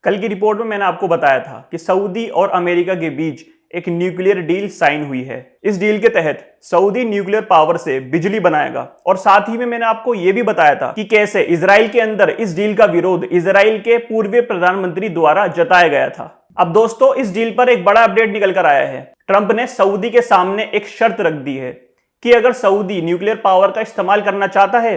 कल की रिपोर्ट में मैंने आपको बताया था कि सऊदी और अमेरिका के बीच एक न्यूक्लियर डील साइन हुई है। इस डील के तहत सऊदी न्यूक्लियर पावर से बिजली बनाएगा और साथ ही में मैंने आपको यह भी बताया था कि कैसे इजराइल के अंदर इस डील का विरोध इजराइल के पूर्व प्रधानमंत्री द्वारा जताया गया था। अब दोस्तों, इस डील पर एक बड़ा अपडेट निकल कर आया है। ट्रंप ने सऊदी के सामने एक शर्त रख दी है कि अगर सऊदी न्यूक्लियर पावर का इस्तेमाल करना चाहता है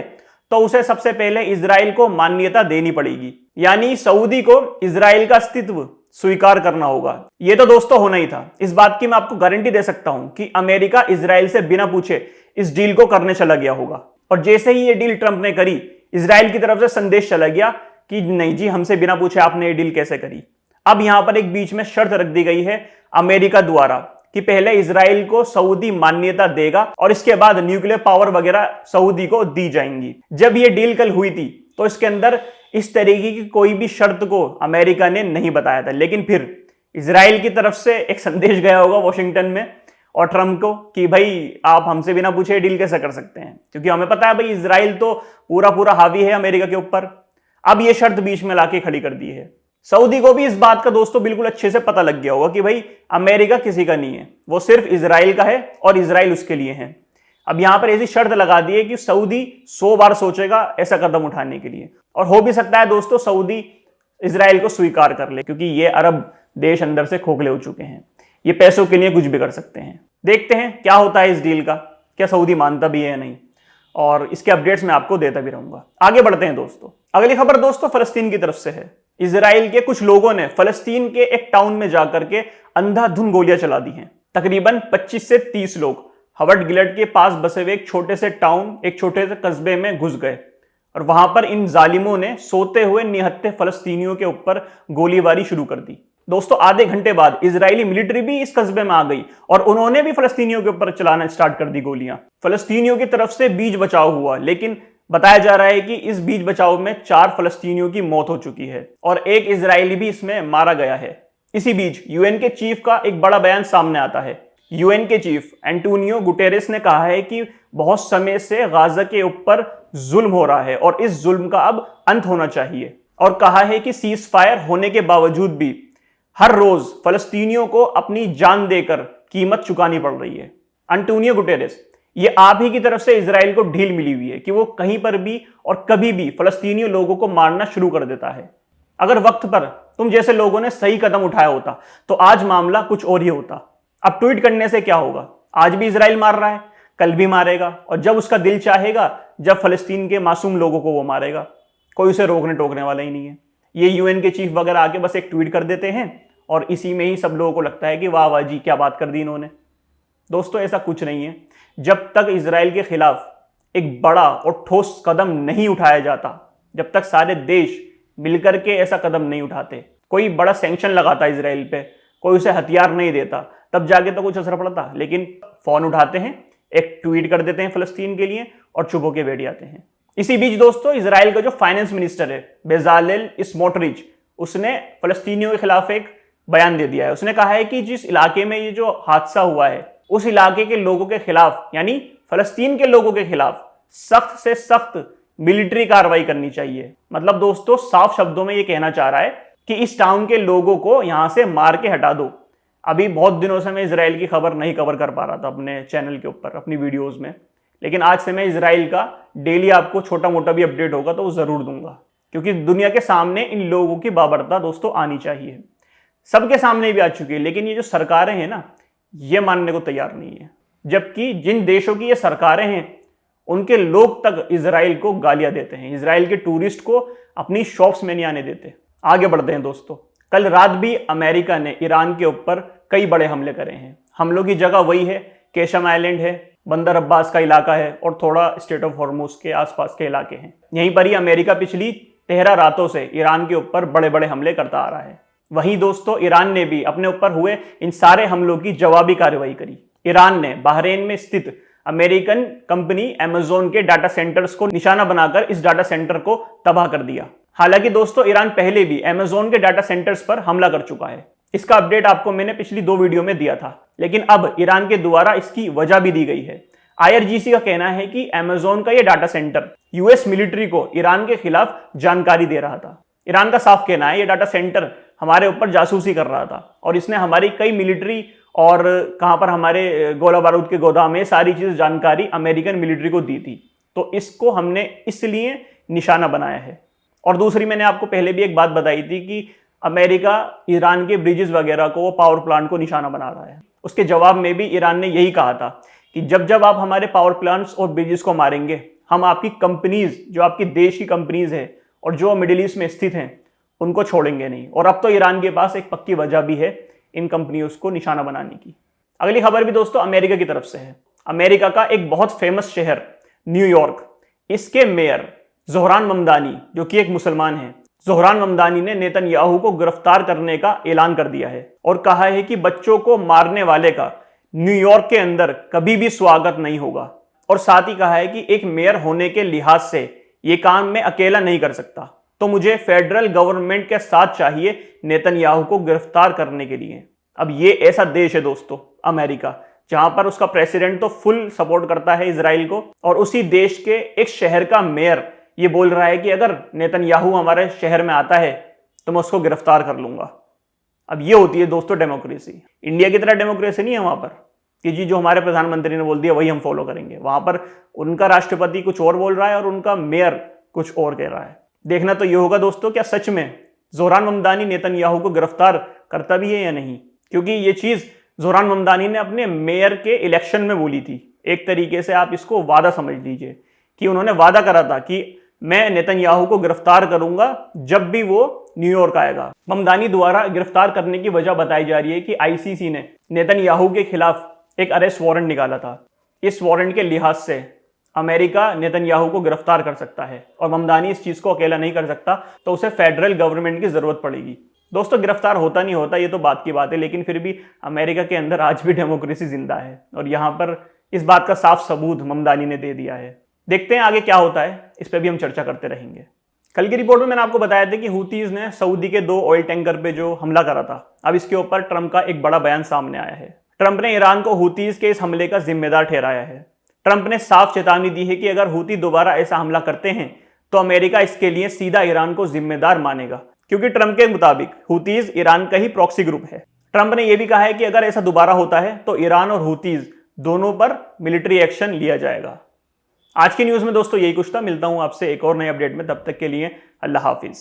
तो उसे सबसे पहले इजराइल को मान्यता देनी पड़ेगी, यानी सऊदी को इजराइल का अस्तित्व स्वीकार करना होगा। यह तो दोस्तों होना ही था। इस बात की मैं आपको गारंटी दे सकता हूं कि अमेरिका इजराइल से बिना पूछे इस डील को करने चला गया होगा। और जैसे ही ये डील ट्रंप ने करी, इजराइल की तरफ से संदेश चला गया कि नहीं जी, हमसे बिना पूछे आपने ये डील कैसे करी। अब यहां पर एक बीच में शर्त रख दी गई है अमेरिका द्वारा कि पहले इजराइल को सऊदी मान्यता देगा और इसके बाद न्यूक्लियर पावर वगैरह सऊदी को दी जाएंगी। जब ये डील कल हुई थी तो इसके अंदर इस तरीके की कोई भी शर्त को अमेरिका ने नहीं बताया था, लेकिन फिर इजराइल की तरफ से एक संदेश गया होगा वॉशिंगटन में और ट्रंप को कि भाई आप हमसे बिना पूछे डील कैसे कर सकते हैं, क्योंकि हमें पता है भाई इजराइल तो पूरा हावी है अमेरिका के ऊपर। अब ये शर्त बीच में लाके खड़ी कर दी है। सऊदी को भी इस बात का दोस्तों बिल्कुल अच्छे से पता लग गया होगा कि भाई अमेरिका किसी का नहीं है, वो सिर्फ इजराइल का है और इजराइल उसके लिए है। अब यहां पर ऐसी शर्त लगा दी है कि सऊदी 100 बार सोचेगा ऐसा कदम उठाने के लिए, और हो भी सकता है दोस्तों सऊदी इजराइल को स्वीकार कर ले, क्योंकि ये अरब देश अंदर से खोखले हो चुके हैं। ये पैसों के लिए कुछ भी कर सकते हैं। देखते हैं क्या होता है इस डील का, क्या सऊदी मानता भी है या नहीं, और इसके अपडेट्स मैं आपको देता भी रहूंगा। आगे बढ़ते हैं दोस्तों। अगली खबर दोस्तों फलस्तीन की तरफ से है। इजराइल के कुछ लोगों ने फलस्तीन के एक टाउन में जाकर के अंधाधुंध गोलियां चला दी हैं। तकरीबन 25 से 30 लोग हवर्ड गिलेड के पास बसे हुए एक छोटे से टाउन, एक छोटे से कस्बे में घुस गए और वहां पर इन जालिमों ने सोते हुए निहत्थे फलस्तीनियों के ऊपर गोलीबारी शुरू कर दी। दोस्तों, आधे घंटे बाद इजरायली मिलिट्री भी इस कस्बे में आ गई और उन्होंने भी फलस्तीनियों के ऊपर चलाना स्टार्ट कर दी गोलियां। फलस्तीनियों की तरफ से बीच बचाव हुआ, लेकिन बताया जा रहा है कि इस बीच बचाव में 4 फलस्तीनियों की मौत हो चुकी है और एक इजरायली भी इसमें मारा गया है। इसी बीच यूएन के चीफ का एक बड़ा बयान सामने आता है। यूएन के चीफ एंटोनियो गुटेरेस ने कहा है कि बहुत समय से गाजा के ऊपर जुल्म हो रहा है और इस जुल्म का अब अंत होना चाहिए, और कहा है कि सीज फायर होने के बावजूद भी हर रोज फलस्तीनियों को अपनी जान देकर कीमत चुकानी पड़ रही है। एंटोनियो गुटेरेस, ये आप ही की तरफ से इजराइल को ढील मिली हुई है कि वो कहीं पर भी और कभी भी फलस्तीनी लोगों को मारना शुरू कर देता है। अगर वक्त पर तुम जैसे लोगों ने सही कदम उठाया होता तो आज मामला कुछ और ही होता। अब ट्वीट करने से क्या होगा, आज भी इजराइल मार रहा है, कल भी मारेगा, और जब उसका दिल चाहेगा, जब फलस्तीन के मासूम लोगों को वो मारेगा। कोई उसे रोकने टोकने वाला ही नहीं है। ये यूएन के चीफ वगैरह आके बस एक ट्वीट कर देते हैं और इसी में ही सब लोगों को लगता है कि वाह वाह जी क्या बात कर दी इन्होंने। दोस्तों, ऐसा कुछ नहीं है। जब तक इजराइल के खिलाफ एक बड़ा और ठोस कदम नहीं उठाया जाता, जब तक सारे देश मिलकर के ऐसा कदम नहीं उठाते, कोई बड़ा सैंक्शन लगाता इजराइल पे, कोई उसे हथियार नहीं देता, तब जाके तो कुछ असर पड़ता। लेकिन फोन उठाते हैं, एक ट्वीट कर देते हैं फलस्तीन के लिए और चुप होके बैठ जाते हैं। इसी बीच दोस्तों, इजराइल का जो फाइनेंस मिनिस्टर है बेजालेल स्मोट्रिच, उसने फलस्तीनियों के खिलाफ एक बयान दे दिया है। उसने कहा है कि जिस इलाके में ये जो हादसा हुआ है उस इलाके के लोगों के खिलाफ, यानी फलस्तीन के लोगों के खिलाफ सख्त से सख्त मिलिट्री कार्रवाई करनी चाहिए। मतलब दोस्तों, साफ शब्दों में ये कहना चाह रहा है कि इस टाउन के लोगों को यहां से मार के हटा दो। अभी बहुत दिनों से मैं इजराइल की खबर नहीं कवर कर पा रहा था अपने चैनल के ऊपर, अपनी वीडियोस में, लेकिन आज से मैं इजराइल का डेली आपको छोटा मोटा भी अपडेट होगा तो वो जरूर दूंगा, क्योंकि दुनिया के सामने इन लोगों की बाबरता दोस्तों आनी चाहिए। सबके सामने भी आ चुकी है, लेकिन ये जो सरकारें हैं ना, ये मानने को तैयार नहीं है। जबकि जिन देशों की ये सरकारें हैं उनके लोग तक इजराइल को गालियां देते हैं, इजराइल के टूरिस्ट को अपनी शॉप्स में नहीं आने देते। आगे बढ़ते हैं दोस्तों। कल रात भी अमेरिका ने ईरान के ऊपर कई बड़े हमले करे हैं। हमलों की जगह वही है, केशम आइलैंड है, बंदर अब्बास का इलाका है और थोड़ा स्टेट ऑफ हॉर्मुज के आसपास के इलाके हैं। यहीं पर ही अमेरिका पिछली 13 रातों से ईरान के ऊपर बड़े बड़े हमले करता आ रहा है। वहीं दोस्तों, ईरान ने भी अपने ऊपर हुए इन सारे हमलों की जवाबी कार्रवाई करी। ईरान ने बहरीन में स्थित अमेरिकन कंपनी अमेजोन के डाटा सेंटर्स को निशाना बनाकर इस डाटा सेंटर को तबाह कर दिया। हालांकि दोस्तों, ईरान पहले भी अमेजोन के डाटा सेंटर्स पर हमला कर चुका है। इसका अपडेट आपको मैंने पिछली 2 वीडियो में दिया था, लेकिन अब ईरान के द्वारा इसकी वजह भी दी गई है। IRGC का कहना है कि अमेजोन का यह डाटा सेंटर यूएस मिलिट्री को ईरान के खिलाफ जानकारी दे रहा था। ईरान का साफ कहना है ये डाटा सेंटर हमारे ऊपर जासूसी कर रहा था और इसने हमारी कई मिलिट्री और कहां पर हमारे गोला बारूद के गोदाम है सारी चीज जानकारी अमेरिकन मिलिट्री को दी थी। तो इसको हमने इसलिए निशाना बनाया है। और दूसरी, मैंने आपको पहले भी एक बात बताई थी कि अमेरिका ईरान के ब्रिजेस वगैरह को, पावर प्लांट को निशाना बना रहा है। उसके जवाब में भी ईरान ने यही कहा था कि जब जब आप हमारे पावर प्लांट्स और ब्रिजेस को मारेंगे, हम आपकी कंपनीज, जो आपकी देश की कंपनीज है और जो मिडिल ईस्ट में स्थित हैं, उनको छोड़ेंगे नहीं। और अब तो ईरान के पास एक पक्की वजह भी है इन कंपनियों को निशाना बनाने की। अगली खबर भी दोस्तों अमेरिका की तरफ से है। अमेरिका का एक बहुत फेमस शहर न्यूयॉर्क, इसके मेयर ज़ोहरान ममदानी, जो कि एक मुसलमान है, ज़ोहरान ममदानी ने नेतन्याहू को गिरफ्तार करने का ऐलान कर दिया है और कहा है कि बच्चों को मारने वाले का न्यूयॉर्क के अंदर कभी भी स्वागत नहीं होगा। और साथ ही कहा है कि एक मेयर होने के लिहाज से ये काम मैं अकेला नहीं कर सकता, तो मुझे फेडरल गवर्नमेंट के साथ चाहिए नेतन्याहू को गिरफ्तार करने के लिए। अब ये ऐसा देश है दोस्तों अमेरिका, जहां पर उसका प्रेसिडेंट तो फुल सपोर्ट करता है इजराइल को, और उसी देश के एक शहर का मेयर ये बोल रहा है कि अगर नेतन्याहू हमारे शहर में आता है तो मैं उसको गिरफ्तार कर लूंगा। अब ये होती है दोस्तों डेमोक्रेसी। इंडिया की तरह डेमोक्रेसी नहीं है वहां पर कि जी जो हमारे प्रधानमंत्री ने बोल दिया वही हम फॉलो करेंगे। वहां पर उनका राष्ट्रपति कुछ और बोल रहा है और उनका मेयर कुछ और कह रहा है। देखना तो ये होगा दोस्तों, क्या सच में ज़ोहरान ममदानी नेतन्याहू को गिरफ्तार करता भी है या नहीं, क्योंकि ये चीज ज़ोहरान ममदानी ने अपने मेयर के इलेक्शन में बोली थी। एक तरीके से आप इसको वादा समझ लीजिए कि उन्होंने वादा करा था कि मैं नेतन्याहू को गिरफ्तार करूंगा जब भी वो न्यूयॉर्क आएगा। ममदानी द्वारा गिरफ्तार करने की वजह बताई जा रही है कि आईसीसी ने नेतन्याहू के खिलाफ एक अरेस्ट वारंट निकाला था। इस वारंट के लिहाज से अमेरिका नेतन्याहू को गिरफ्तार कर सकता है और ममदानी इस चीज को अकेला नहीं कर सकता, तो उसे फेडरल गवर्नमेंट की जरूरत पड़ेगी। दोस्तों गिरफ्तार होता नहीं होता ये तो बात की बात है, लेकिन फिर भी अमेरिका के अंदर आज भी डेमोक्रेसी जिंदा है और यहाँ पर इस बात का साफ सबूत ममदानी ने दे दिया है। देखते हैं आगे क्या होता है, इस पर भी हम चर्चा करते रहेंगे। कल की रिपोर्ट में मैंने आपको बताया था कि हूतीज ने सऊदी के 2 ऑयल टैंकर पे जो हमला करा था, अब इसके ऊपर ट्रंप का एक बड़ा बयान सामने आया है। ट्रंप ने ईरान को हूतीज के इस हमले का जिम्मेदार ठहराया है। ट्रंप ने साफ चेतावनी दी है कि अगर हूती दोबारा ऐसा हमला करते हैं तो अमेरिका इसके लिए सीधा ईरान को जिम्मेदार मानेगा, क्योंकि ट्रंप के मुताबिक हूतीज ईरान का ही प्रॉक्सी ग्रुप है। ट्रंप ने यह भी कहा है कि अगर ऐसा दोबारा होता है तो ईरान और हूतीज दोनों पर मिलिट्री एक्शन लिया जाएगा। आज की न्यूज में दोस्तों यही कुछ था। मिलता हूं आपसे एक और नए अपडेट में, तब तक के लिए अल्लाह हाफिज।